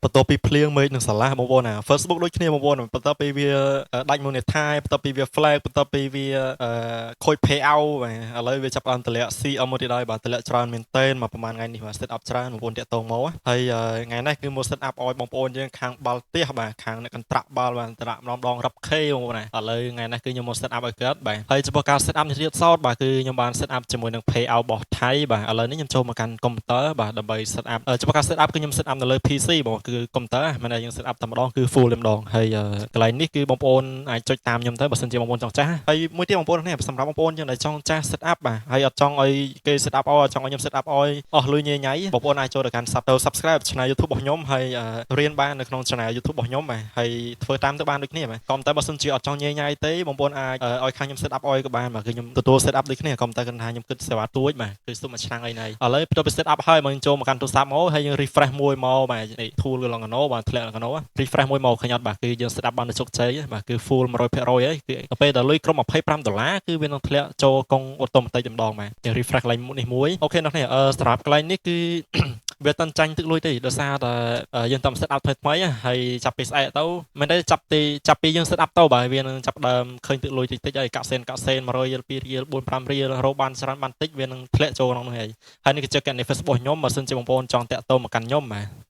បន្ទាប់ពីភ្លៀងមេឃនិងសាឡាបងប្អូនណា Facebook ដូចគ្នាបងប្អូនបន្ទាប់ពីវាដាច់ monetize បន្ទាប់ពីវា flag បន្ទាប់ពីវាខូច payout បាទឥឡូវវាចាប់ផ្ដើមតម្លាក់ CM មកទៀតហើយបាទតម្លាក់ច្រើនមែនទែនមកប្រហែលថ្ងៃនេះបាទ set up ច្រើនបងប្អូនតាក់ទងមកហើយថ្ងៃនេះគឺមក set up ឲ្យបងប្អូនយើងខាងបាល់ទះបាទខាងអ្នកកន្ត្រាក់បាល់បាទត្រាក់ម្ដង 10k បងប្អូនណាឥឡូវថ្ងៃនេះគឺខ្ញុំមក set up ឲ្យគាត់បាទហើយចំពោះការ set up នេះទៀតសោតបាទគឺខ្ញុំបាន set up ជាមួយនឹង payout របស់ថៃបាទឥឡូវនេះខ្ញុំចូលមកកាន់ computer បាទដើម្បី set up ចំពោះការ set up គឺខ្ញុំ set up នៅលើ PC បងគឺ computer មិនដែលយើង set up តែម្ដងគឺ full តែម្ដងហើយកន្លែងនេះគឺបងប្អូនអាចចុចតាមខ្ញុំទៅបើសិនជាបងប្អូនចង់ចាស់ហើយមួយទៀតបងប្អូននេះសម្រាប់បងប្អូនយើងដែលចង់ចាស់ set up បាទហើយអត់ចង់ឲ្យគេ set up ឲ្យចង់ឲ្យខ្ញុំ set up ឲ្យអស់លុយញ៉ៃញ៉ៃបងប្អូនអាចចូលទៅកាន់ subscribe channel YouTube របស់ខ្ញុំហើយរៀនបាននៅក្នុង channel YouTube របស់ខ្ញុំបាទហើយធ្វើតាមទៅបានដូចគ្នាបាទក៏តែបើសិនជាអត់ចង់ញ៉ៃញ៉ៃទេបងប្អូនអាចឲ្យខាងខ្ញុំ set up ឲ្យក៏បានបាទគឺខ្ញុំទទួល set up ដូចគ្នាក៏តែគាត់ថាខ្ញុំគិតសេវាទួចបាទគឺសុំមួយឆ្នាំអីណៃឥឡូវបន្ទាប់ពី set up ហើយមកចូលមកកាន់ទូរស័ព្ទមកហើយយើង refresh មួយមកបាទនេះ tool គឺឡងកណូបាទធ្លាក់ឡងកណូ refresh មួយមកឃើញអត់បាទគឺយើង set up បានទៅជោគជ័យបាទគឺ full 100%ហើយគឺពេលដល់លុយក្រុម$25គឺវានឹងធ្លាក់ចូលកុង automatic តែម្ដងបាទយើង refresh កន្លែងនេះមួយអូខេអ្នកនេះសម្រាប់កន្លែងនេះគឺវាអត់ចាញ់ទឹកលុយទេដោយសារតែយើងតាម set up ថ្មីហើយចាប់ពីស្អែកទៅមិនได้ចាប់ពីយើង set up ទៅបាទវានឹងចាប់ដើមឃើញទឹកលុយតិចតិចហើយកាក់សេន100រៀល2រៀល4 5រៀលរោបានច្រើនបានតិចវានឹងធ្លាក់ចូលក្នុងនោះហើយនេះគឺជាកណនី Facebook ខ្ញុំបើសិនជាបងប្អូនចង់តាក់ទងមកកាន់ខ្ញុំបាទ